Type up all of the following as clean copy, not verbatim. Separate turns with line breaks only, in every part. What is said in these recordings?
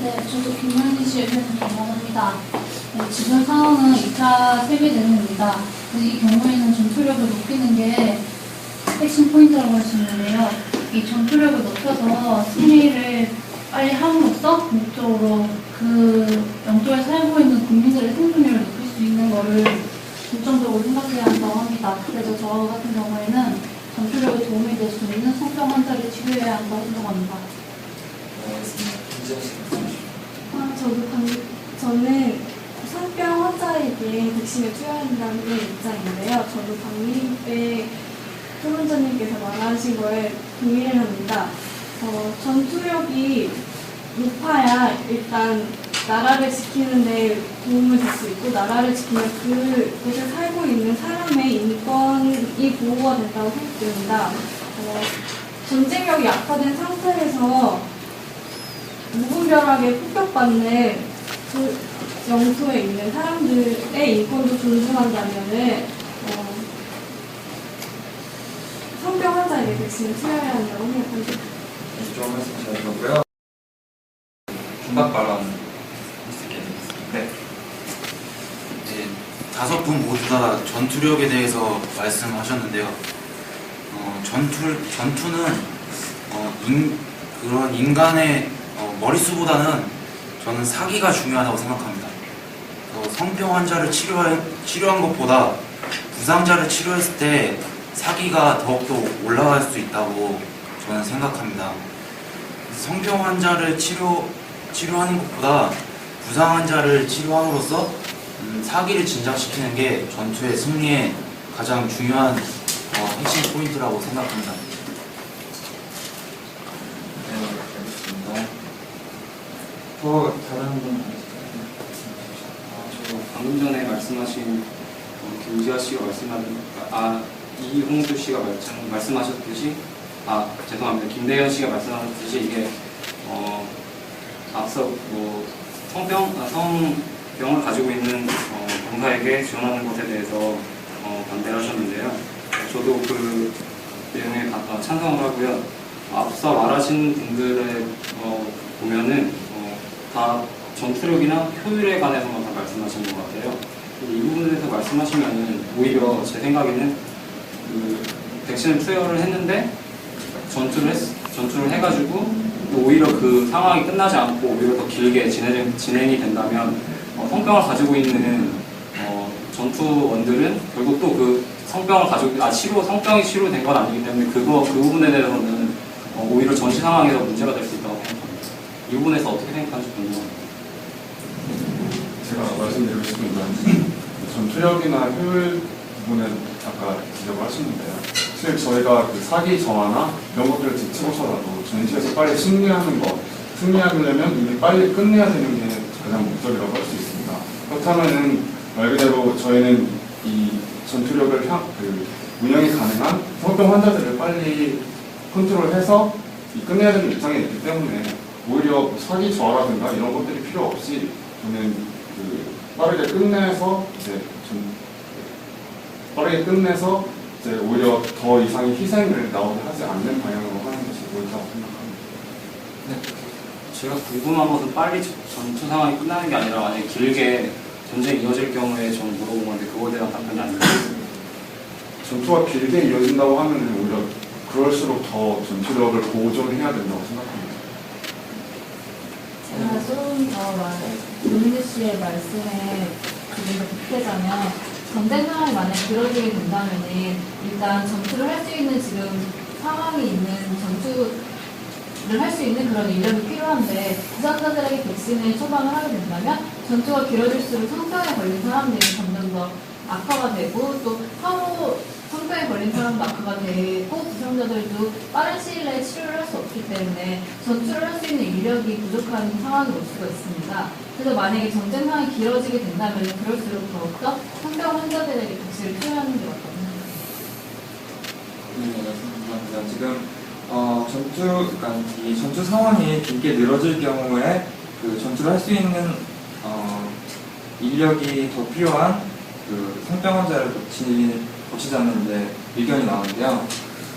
네, 저도 김현희 씨의 의견을 동감합니다. 네, 지금 상황은 2차 세계대전입니다. 이 경우에는 전투력을 높이는 게 핵심 포인트라고 할 수 있는데요. 이 전투력을 높여서 승리를 빨리 함으로써 목적으로 그 영토에 살고 있는 국민들의 생존율을 높일 수 있는 것을 중점적으로 생각해야 한다고 합니다. 그래서 저 같은 경우에는 전투력에 도움이 될 수 있는 성병 환자를 치료해야 한다고 생각합니다.
저는 성병 환자에게 백신을 투여한다는 입장인데요. 저도 박민배 토론자님께서 말하신 거에 동의를 합니다. 전투력이 높아야 일단 나라를 지키는 데 도움을 줄 수 있고, 나라를 지키면 그곳에 살고 있는 사람의 인권이 보호가 된다고 생각됩니다. 전쟁력이 약화된 상태에서 무분별하게 폭격받는 그 영토에 있는 사람들의 인권도 존중한다면은 성병 환자에게 백신을 투여해야 한다고 생각합니다.
좀 말씀 잘 들었고요. 중박 발언 있겠습니다.
네. 이제 5분 모두 다 전투력에 대해서 말씀하셨는데요. 전투는 그런 인간의 머릿수보다는 저는 사기가 중요하다고 생각합니다. 성병 환자를 치료한 것보다 부상자를 치료했을 때 사기가 더욱더 올라갈 수 있다고 저는 생각합니다. 성병 환자를 치료하는 것보다 부상 환자를 치료함으로써 사기를 진작시키는 게 전투의 승리에 가장 중요한 핵심 포인트라고 생각합니다.
네, 알겠습니다. 더 다른 분
저 방금 전에 말씀하신 김지아 씨가 이홍수 씨가 말씀하셨듯이 죄송합니다. 김대현 씨가 말씀하셨듯이 이게 앞서 성병을 가지고 있는 병사에게 지원하는 것에 대해서 반대를 하셨는데요. 저도 그 내용에 찬성을 하고요. 앞서 말하신 분들의 보면은 다 전투력이나 효율에 관해서만 다 말씀하신 것 같아요. 이 부분에 대해서 말씀하시면은 오히려 제 생각에는 그 백신을 투여를 했는데 전투를 해가지고 또 오히려 그 상황이 끝나지 않고 오히려 더 길게 진행이 된다면 성병을 가지고 있는 전투원들은 결국 또 그 성병을 가지고 성병이 치료된 건 아니기 때문에 그 부분에 대해서는 오히려 전시 상황에서 문제가 될 수 있다고 생각합니다. 이 부분에서 어떻게 생각하는지 궁금합니다.
제가 말씀드리고 싶은 건 전투력이나 효율 부분은 아까 지적을 하셨는데요. 사실 저희가 그 사기 저하나 이런 것들을 제치고서라도 전시에서 빨리 승리하려면 이미 빨리 끝내야 되는 게 가장 목적이라고 할 수 있습니다. 그렇다면은 말 그대로 저희는 이 전투력을 운영이 가능한 성병 환자들을 빨리 컨트롤해서 끝내야 되는 입장에 있기 때문에 오히려 사기 저하라든가 이런 것들이 필요 없이 저는 빠르게 끝내서 오히려 더 이상의 희생을 나오게 하지 않는 방향으로 하는 것이 옳다고 생각합니다.
네. 제가 궁금한 것은 빨리 전투 상황이 끝나는 게 아니라 만약에 길게 전쟁이 이어질 경우에 전 물어본 건데 그거에 대한 답변이 안 나왔습니다.
전투가 길게 이어진다고 하면 오히려 그럴수록 더 전투력을 보존해야 된다고 생각합니다.
제가 좀 더 노민주 씨의 말씀에 좀 더 보태자면 전쟁 상황이 만약 길어지게 된다면은 일단 전투를 할 수 있는 지금 상황이 있는 전투를 할 수 있는 그런 인력이 필요한데 부상자들에게 백신을 처방을 하게 된다면 전투가 길어질수록 성병에 걸린 사람들이 점점 더 악화가 되고 또 서로 성병에 걸린 사람도 악화가 되고 부상자들도 빠른 시일 내에 치료를 할 수 없기 때문에 전투를 할 수 있는 인력이 부족한 상황이 올 수가 있습니다. 그래서 만약에 전쟁 상황이 길어지게 된다면 그럴수록 더욱더 성병 환자들에게 백신을 투여하는 게 맞다고 생각합니다.
네, 지금 그러니까 이 전투 상황이 길게 늘어질 경우에 그 전투를 할 수 있는 인력이 더 필요한 그 성병 환자를 고치자는 이제 의견이 나오는데요.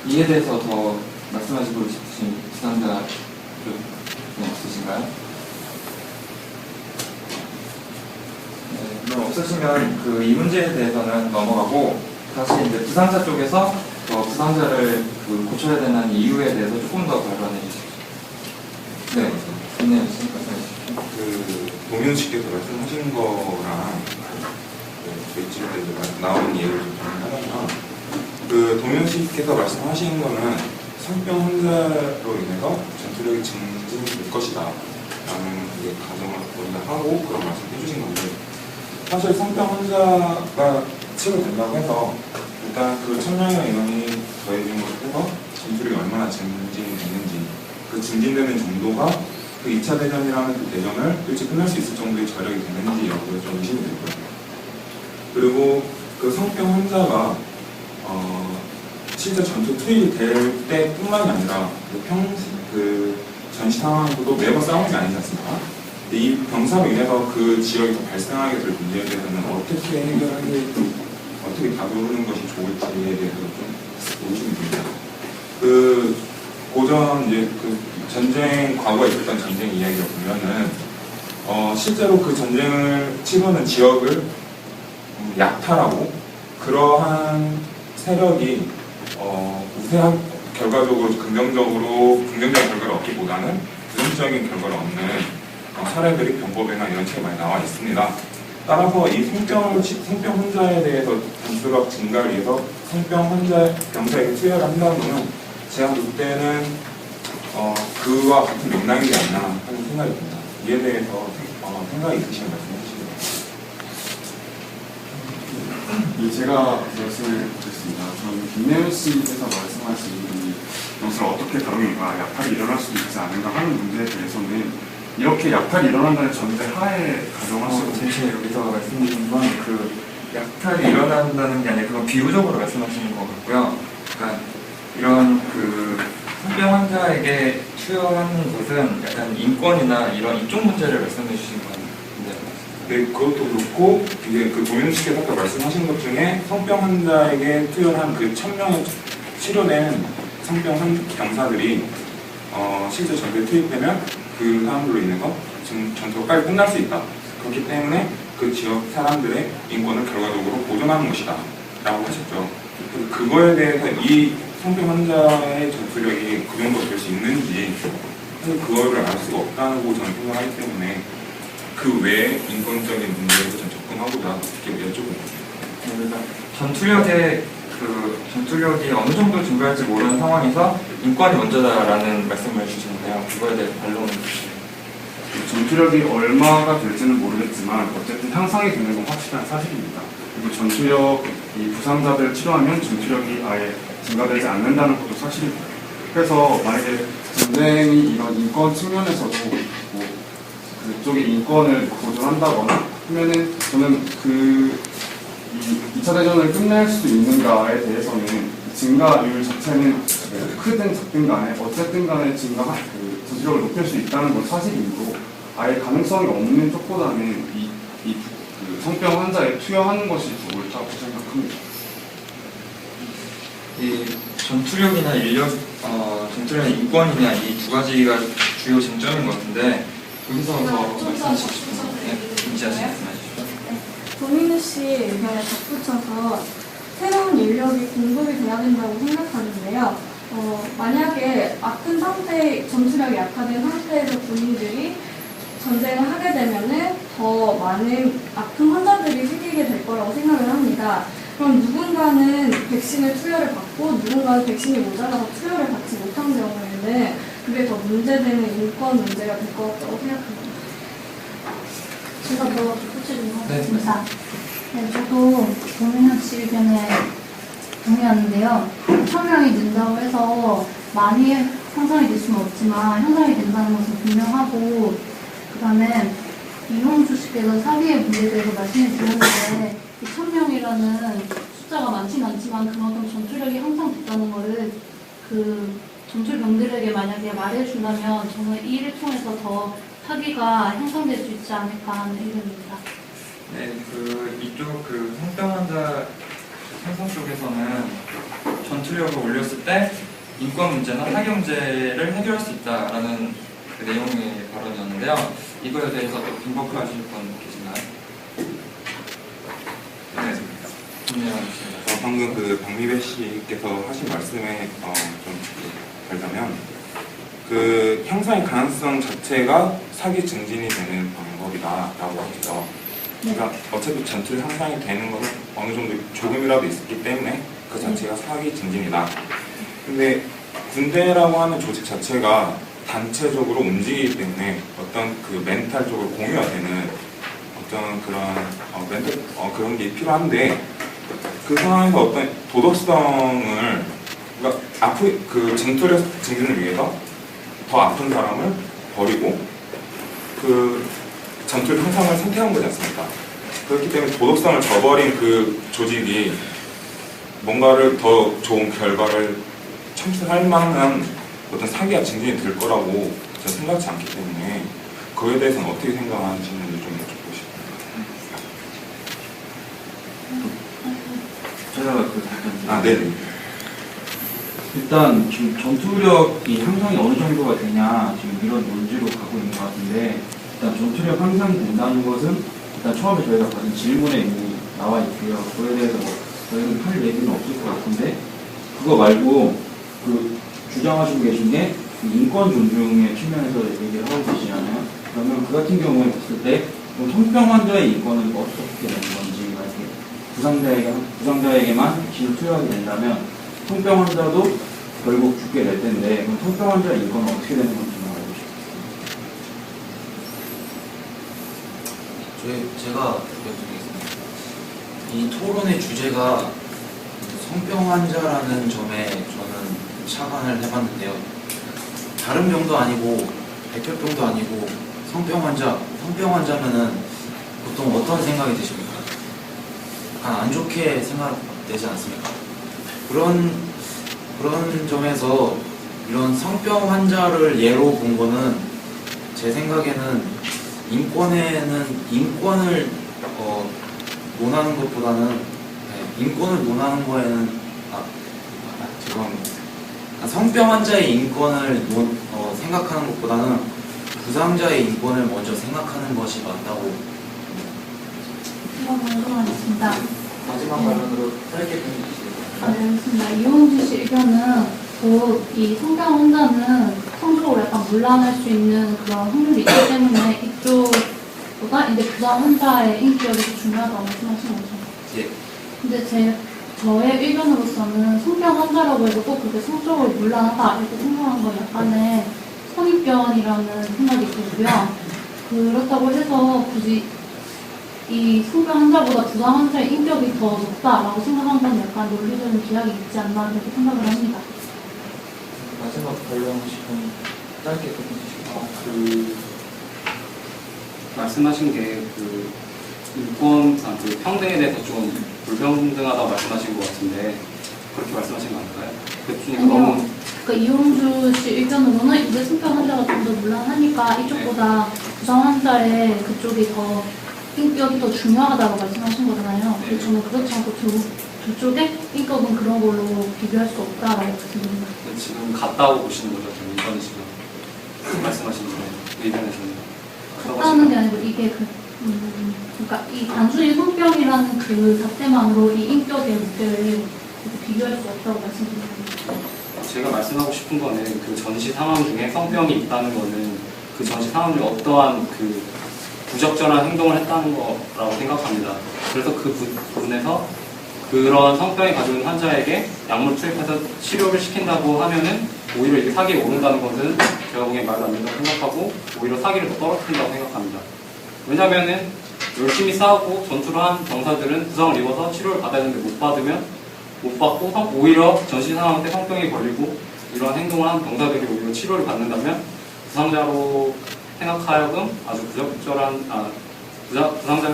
이에 대해서 더 말씀하시고 싶으신 지상자 없으신가요? 없으시면 그 이 문제에 대해서는 넘어가고 다시 이제 부상자 쪽에서 부상자를 그 고쳐야 되는 이유에 대해서 조금 더 발언해 주십시오. 네, 김내연 씨 말씀해 주십시오.
그 동윤 씨께서 말씀하신 거랑 저희 집에 나온 예를 좀 정리하자면 그 동윤 씨께서 말씀하신 거는 성병 환자로 인해서 전투력이 증진될 것이다 라는 그 가정을 먼저 하고 그런 말씀 해주신 건데 사실 성병 환자가 치료된다고 해서 일단 그 1000명의 인원이 더해진 것을 해서 전투력이 얼마나 증진이 됐는지 그 증진되는 정도가 그 2차 대전이라는 그 대전을 일찍 끝낼 수 있을 정도의 저력이 되는지 여부에 좀 의심이 들거든요. 그리고 그 성병 환자가 실제 전투 투입이 될 때뿐만이 아니라 그 전시 상황도 매번 싸우는 게 아니지 않습니까? 이 병사로 인해서 그 지역에서 발생하게 될 문제에 대해서는 어떻게 해결하게 어떻게 다루는 것이 좋을지에 대해서 좀 의심이 듭니다. 그 고전 이제 그 전쟁 과거에 있었던 전쟁 이야기를 보면은 실제로 그 전쟁을 치르는 지역을 약탈하고 그러한 세력이 우세한 결과적으로 긍정적인 결과를 얻기보다는 부정적인 결과를 얻는 사례들이 병법에나 이런 책에 많이 나와 있습니다. 따라서 이 성병 환자에 대해서 전투력 증가를 위해서 성병 환자 병사에게 투여를 한다면 제가 볼 때는 그와 같은 맥락이지 않나 하는 생각이 듭니다. 이에 대해서 생각이 있으시면 말씀해 주시면.
제가 말씀을 드렸습니다. 저는 김내연 씨께서 말씀하신 이 것을 어떻게 다루는가, 약탈이 일어날 수도 있지 않은가 하는 문제에 대해서는 이렇게 약탈이 일어난다는 전제 하에 가정하시고
잠시 여기서 말씀드린 건 그 약탈이 일어난다는 게 아니라 그건 비유적으로 말씀하시는 것 같고요. 그러니까 이런 그 성병 환자에게 투여하는 것은 약간 인권이나 이런 이쪽 문제를 말씀해 주신 것 같은데.
네, 그것도 그렇고 이제 그 도윤 씨께서 아까 말씀하신 것 중에 성병 환자에게 투여한 그 1000명의 치료된 성병 병사들이 실제 전투에 투입되면 그 사람들로 인해서 지금 전투가 빨리 끝날 수 있다. 그렇기 때문에 그 지역 사람들의 인권을 결과적으로 보존하는 것이다 라고 하셨죠. 그거에 대해서 이 성병 환자의 전투력이 그 정도 될 수 있는지 사실 그거를 알 수가 없다고 저는 생각하기 때문에 그 외에 인권적인 문제에서 좀 접근하고자 이렇게 여쭤봅니다.
그러니까 전투력이 어느 정도 증가할지 모르는 상황에서 인권이 먼저다라는 말씀을 주셨는데요. 그거에 대해 반론을 주시죠.
전투력이 얼마가 될지는 모르겠지만 어쨌든 향상이 되는 건 확실한 사실입니다. 그리고 전투력, 이 부상자들을 치료하면 전투력이 아예 증가되지 않는다는 것도 사실입니다. 그래서 만약에 전쟁이 이런 인권 측면에서도 뭐 그쪽의 인권을 보존한다거나 하면은 저는 이 2차 대전을 끝낼 수 있는가에 대해서는 증가율 자체는 크든 작든 간에 어쨌든 간에 전투력을 높일 수 있다는 건 사실이므로 아예 가능성이 없는 쪽보다는 그 성병 환자에 투여하는 것이 더 옳다고 생각합니다.
이 전투력이나 전투력이나 인권이냐 이 두 가지가 주요 쟁점인 것 같은데 여기서 더 말씀하시고 싶은데 김지아 씨 말씀해 주시죠.
도민우 씨의 의견에 덧붙여서 새로운 인력이 공급이 돼야 된다고 생각하는데요. 만약에 아픈 상태, 전투력이 약화된 상태에서 군인들이 전쟁을 하게 되면은 더 많은 아픈 환자들이 생기게 될 거라고 생각을 합니다. 그럼 누군가는 백신을 투여를 받고 누군가는 백신이 모자라서 투여를 받지 못한 경우에는 그게 더 문제되는 인권 문제가 될 것 같다고 생각합니다.
제가 더 덧붙여주는 것 같습니다. 네, 저도 도민우 씨 의견에 동의하는데요. 1000명이 는다고 해서 많이 형성이 될 수는 없지만 형성이 된다는 것은 분명하고 그 다음에 이홍주 씨께서 사기의 문제에 대해서 말씀해 주셨는데 이 1000명이라는 숫자가 많진 않지만 그만큼 전투력이 향상됐다는 것을 그 전투병들에게 만약에 말해준다면 저는 이 일을 통해서 더 사기가 형성될 수 있지 않을까 하는 의견입니다.
네, 이쪽 성병 환자 생성 쪽에서는 전투력을 올렸을 때 인권 문제나 사기 문제를 해결할 수 있다라는 그 내용의 발언이었는데요. 이거에 대해서 또 빙법하실 분 계신가요? 정리하겠습니다.
방금 그 박미배 씨께서 하신 말씀에 좀 달자면 그 형사의 가능성 자체가 사기 증진이 되는 방법이다라고 하죠. 그러니까 어차피 전투 향상이 되는 것은 어느 정도 조금이라도 있기 때문에 그 자체가 사기 증진이다. 근데 군대라고 하는 조직 자체가 단체적으로 움직이기 때문에 어떤 그 멘탈적으로 공유가 되는 어떤 그런 멘탈 그런 게 필요한데 그 상황에서 어떤 도덕성을 그러니까 그 전투력 증진을 위해서 더 아픈 사람을 버리고 그 전투력 향상을 선택한 거지 않습니까? 그렇기 때문에 도덕성을 저버린 그 조직이 뭔가를 더 좋은 결과를 창출할 만한 어떤 사기가 증진이 될 거라고 저는 생각지 않기 때문에 그거에 대해서는 어떻게 생각하시는지 좀 여쭙고 싶습니다.
제가 그 답변
네.
일단 지금 전투력이 향상이 어느 정도가 되냐 지금 이런 논지로 가고 있는 것 같은데 일단 전투력 향상이 된다는 것은 일단 처음에 저희가 받은 질문에 이미 나와 있고요. 그거에 대해서 뭐 저희는 할 얘기는 없을 것 같은데 그거 말고 그 주장하시고 계신 게 인권 존중의 측면에서 얘기를 하고 계시잖아요. 그러면 그 같은 경우에 봤을 때 성병 환자의 인권은 어떻게 되는 건지 이렇게 부상자에게만 진을 투여하게 된다면 성병 환자도 결국 죽게 될 텐데 그럼 성병 환자의 인권은 어떻게 되는 건지 알고 싶습니다.
제가 여쭤보겠습니다. 이 토론의 주제가 성병 환자라는 점에 저는 착안을 해봤는데요. 다른 병도 아니고 백혈병도 아니고 성병 환자면은 보통 어떤 생각이 드십니까? 약간 안 좋게 생각되지 않습니까? 그런 점에서 이런 성병 환자를 예로 본 거는 제 생각에는 인권을 논하는 것보다는 인권을 논하는 거에는 죄송합니다. 성병 환자의 인권을 생각하는 것보다는 부상자의 인권을 먼저 생각하는 것이 맞다고.
한번 말씀하겠습니다.
마지막 발언으로 짧게 해주시겠어요?
네, 알겠습니다. 이용주 씨 의견은 이 성병 환자는 성적으로 약간 문란할 수 있는 그런 확률이 있기 때문에 이쪽보다 이제 부상 환자의 인격이 더 중요하다고 말씀하신 거죠.
예.
근데 저의 의견으로서는 성병 환자라고 해도 꼭 그렇게 성적으로 문란하다 이렇게 생각하는 건 약간의 선입견이라는 생각이 들고요. 그렇다고 해서 굳이 이 성병 환자보다 부상 환자의 인격이 더 높다라고 생각한 건 약간 논리적인 기약이 있지 않나 이렇게 생각을 합니다.
마지막 발언하시면 짧게 해주시겠어요?
말씀하신 게 그 평등에 대해서 좀 불평등하다고 말씀하신 것 같은데 그렇게 말씀하신 거 아닐까요? 그러니까 너무
그러니까 이용주 씨 의견으로는 이제 성병 환자가 좀 더 문란하니까 이쪽보다 부상 환자의 그쪽이 더 인격이 더 중요하다고 말씀하신 거잖아요. 근데 저는 그렇지 않고 두 쪽의 인격은 그런 걸로 비교할 수 없다라고 말씀드립니다.
지금 같다고 보시는 거죠, 지금 이건 지금 말씀하신 게 의견에서는
같다는 게 아니고 이게 그러니까 이 단순히 성병이라는 그 자체만으로 이 인격의 무게를 비교할 수 없다고 말씀드립니다.
제가 말씀하고 싶은 거는 그 전시 상황 중에 성병이 있다는 거는 그 전시 상황 중에 어떠한 그 부적절한 행동을 했다는 거라고 생각합니다. 그래서 그 부분에서 그런 성병이 가지고 있는 환자에게 약물 투입해서 치료를 시킨다고 하면은 오히려 이게 사기에 오른다는 것은 제가 보기엔 말도 안 된다고 생각하고 오히려 사기를 더 떨어뜨린다고 생각합니다. 왜냐면은 열심히 싸우고 전투를 한 병사들은 부상을 입어서 치료를 받아야 되는데 못 받고 오히려 전시 상황 때 성병이 걸리고 이러한 행동을 한 병사들이 오히려 치료를 받는다면 부상자로 생각하여금 아주 부상자로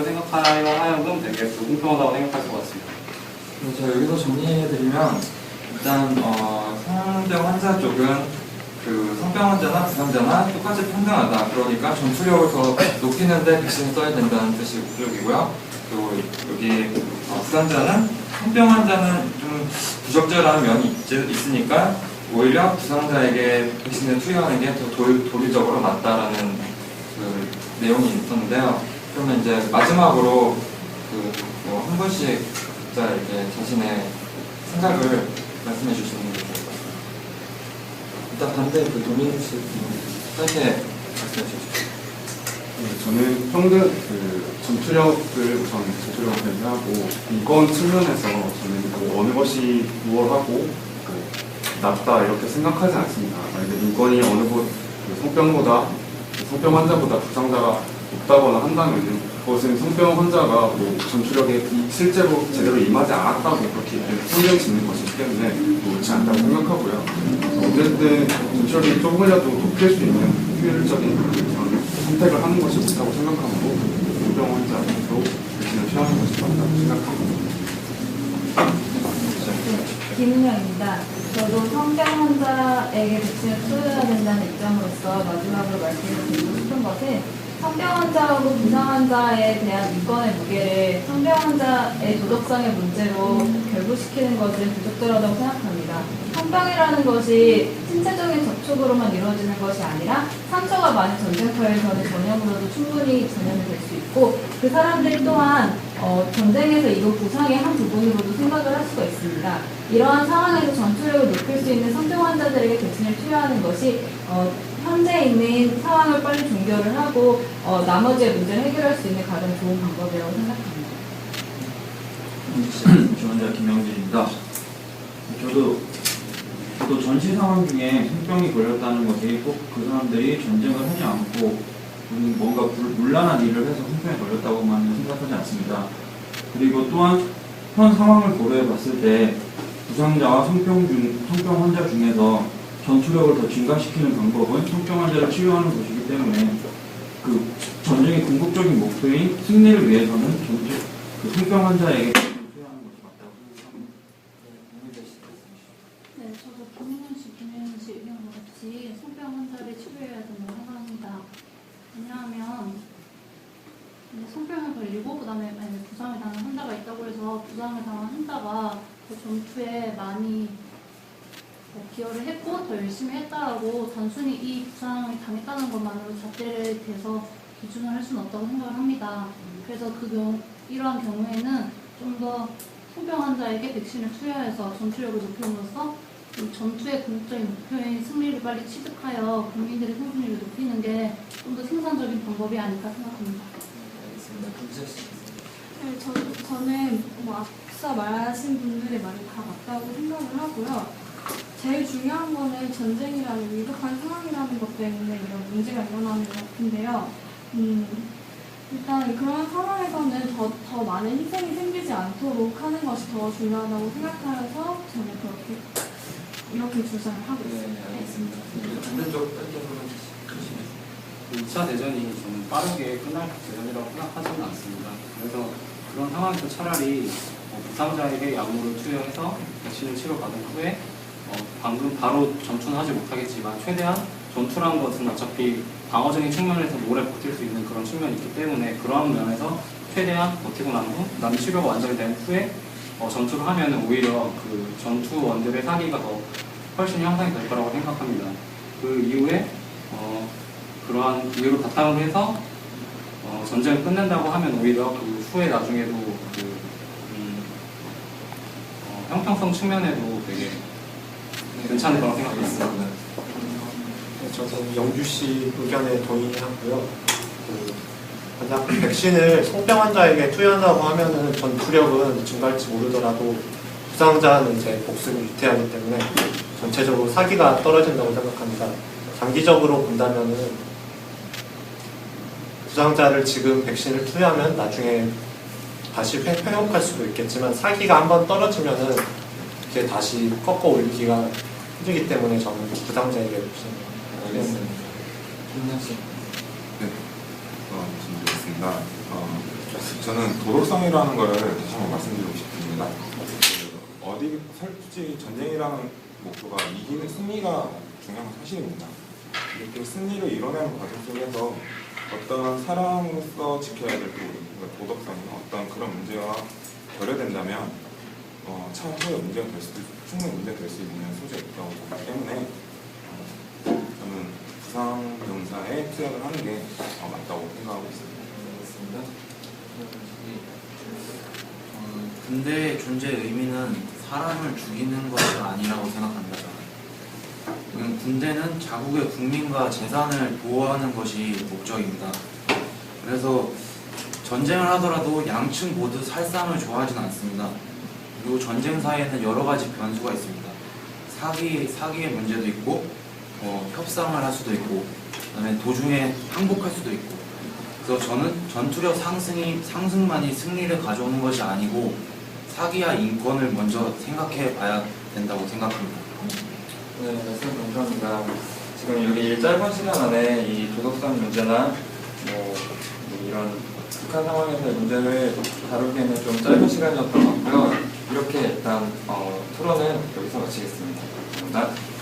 생각하여 하여금 되게 불공평하다고 생각할 것 같습니다.
제가 여기서 정리해드리면 일단 성병 환자 쪽은 그 성병 환자나 부상자나 똑같이 평등하다. 그러니까 전투력을 더 높이는데 백신을 써야 된다는 뜻이 목적이고요. 그리고 여기 부상자는 성병 환자는 좀 부적절한 면이 있으니까 오히려 부상자에게 백신을 투여하는 게 더 도리적으로 맞다라는 그 내용이 있었는데요. 그러면 이제 마지막으로 한 분씩 각자 이제 자신의 생각을 말씀해 주시는 게 좋을 것 같습니다. 일단 반대 그 도민스 짧게 말씀해 주십시오.
네, 저는 평등 전투력을 우선 전투력을 배제하고 인권 측면에서 저는 어느 것이 우월하고 낫다 이렇게 생각하지 않습니다. 만약에 인권이 어느 곳 성병 환자보다 부상자가 높다거나 한다면은 그것은 성병 환자가 전투력에 실제로 제대로 임하지 않았다고 그렇게 선정 짓는 것이기 때문에 옳지 않다고 생각하고요. 어쨌든 전투력이 조금이라도 높일 수 있는 효율적인 그런 선택을 하는 것이 좋다고 생각하고 성병 환자도 백신을 취하는 것이 맞다고 생각합니다.
김은영입니다. 저도 성병 환자에게 백신을 투여해야 된다는 입장으로서 마지막으로 말씀드리고 싶은 것은 성병 환자하고 부상 환자에 대한 인권의 무게를 성병 환자의 도덕성의 문제로 결부시키는 것은 부적절하다고 생각합니다. 성병이라는 것이 신체적인 접촉으로만 이루어지는 것이 아니라 상처가 많은 전쟁터에서는 전염으로도 충분히 전염이 될 수 있고 그 사람들 또한 전쟁에서 이거 부상의 한 부분으로도 생각을 할 수가 있습니다. 이러한 상황에서 전투력을 높일 수 있는 성병 환자들에게 백신을 투여하는 것이 현재 있는 상황을 빨리 종결을 하고 나머지의 문제를 해결할 수 있는 가장 좋은 방법이라고 생각합니다.
지원자 김영진입니다. 저도 전시 상황 중에 성병이 걸렸다는 것이 꼭 그 사람들이 전쟁을 하지 않고 뭔가 문란한 일을 해서 성병에 걸렸다고만 생각하지 않습니다. 그리고 또한 현 상황을 고려해 봤을 때 부상자와 성병 환자 중에서 전투력을 더 증가시키는 방법은 성병 환자를 치료하는 것이기 때문에 그 전쟁의 궁극적인 목표인 승리를 위해서는 그 성병 환자에게 투여하는 것이 맞다고 생각합니다.
네, 저도 김은영 씨 의견과 같이 성병 환자를 치료해야 된다고 생각합니다. 왜냐하면 성병을 걸리고 그다음에 만약에 부상을 당한 환자가 있다고 해서 부상을 당한 환자가 그 전투에 많이 기여를 했고 더 열심히 했다라고 단순히 이 부상을 당했다는 것만으로 잣대를 대서 기준을 할 수는 없다고 생각을 합니다. 그래서 이러한 경우에는 좀 더 성병 환자에게 백신을 투여해서 전투력을 높임으로써 이 전투의 궁극적인 목표인 승리를 빨리 취득하여 국민들의 생존율을 높이는 게 좀 더 생산적인 방법이 아닐까 생각합니다.
네, 저는 앞서 말하신 분들의 말이 다 맞다고 생각을 하고요. 제일 중요한 거는 전쟁이라는 위급한 상황이라는 것 때문에 이런 문제가 일어나는 것 같은데요. 일단 그런 상황에서는 더 많은 희생이 생기지 않도록 하는 것이 더 중요하다고 생각하여서 저는 이렇게 주장을 하고 있습니다.
알겠습니다. 반대쪽
2차 대전이 저는 빠르게 끝날 대전이라고 생각하지는 않습니다. 그래서 그런 상황에서 차라리 부상자에게 약물을 투여해서 백신을 치료받은 후에 방금 바로 전투는 하지 못하겠지만 최대한 전투란 것은 어차피 방어적인 측면에서 오래 버틸 수 있는 그런 측면이 있기 때문에 그런 면에서 최대한 버티고 난 후 그다음에 치료가 완전히 된 후에 전투를 하면 오히려 그 전투원들의 사기가 더 훨씬 향상이 될 거라고 생각합니다. 그 이후에 그러한 이유를 바탕으로 해서 전쟁을 끝낸다고 하면 오히려 그 후에 나중에도 형평성 측면에도 되게 괜찮을 거라고 생각합니다.
네, 저는 영주 씨 의견에 동의하고요. 만약 백신을 성병 환자에게 투여한다고 하면은 전투력은 증가할지 모르더라도 부상자는 이제 목숨이 위태하기 때문에 전체적으로 사기가 떨어진다고 생각합니다. 장기적으로 본다면은 부상자를 지금 백신을 투여하면 나중에 다시 회복할 수도 있겠지만 사기가 한번 떨어지면은 이제 다시 꺾어 올리기가 힘들기 때문에 저는 부상자에게 백신을
알겠습니다. 김은영
네, 말씀드리겠습니다. 저는 도덕성이라는 것을 다시 한번 말씀드리고 싶습니다. 솔직히 전쟁이라는 목표가 이기는 승리가 중요한 사실입니다. 이렇게 승리를 이뤄내는 과정 속에서 어떤 사람으로서 지켜야 될 도덕성이나 어떤 그런 문제가 결여된다면 차후에 문제가 될 수도 충분히 문제가 될 수 있는 소지가 있다고 보기 때문에 저는 부상 병사에 투여를 하는 게 맞다고 생각하고 있습니다.
군대의 존재의 의미는 사람을 죽이는 것이 아니라고 생각합니다. 군대는 자국의 국민과 재산을 보호하는 것이 목적입니다. 그래서 전쟁을 하더라도 양측 모두 살상을 좋아하지는 않습니다. 그리고 전쟁사에는 여러 가지 변수가 있습니다. 사기의 문제도 있고, 협상을 할 수도 있고, 그다음에 도중에 항복할 수도 있고. 그래서 저는 전투력 상승만이 승리를 가져오는 것이 아니고 사기와 인권을 먼저 생각해 봐야 된다고 생각합니다.
네, 말씀 감사합니다. 지금 여기 이 짧은 시간 안에 이 도덕성 문제나 이런 북한 상황에서의 문제를 다루기에는 좀 짧은 시간이었던 것 같고요. 이렇게 일단 토론은 여기서 마치겠습니다. 감사합니다.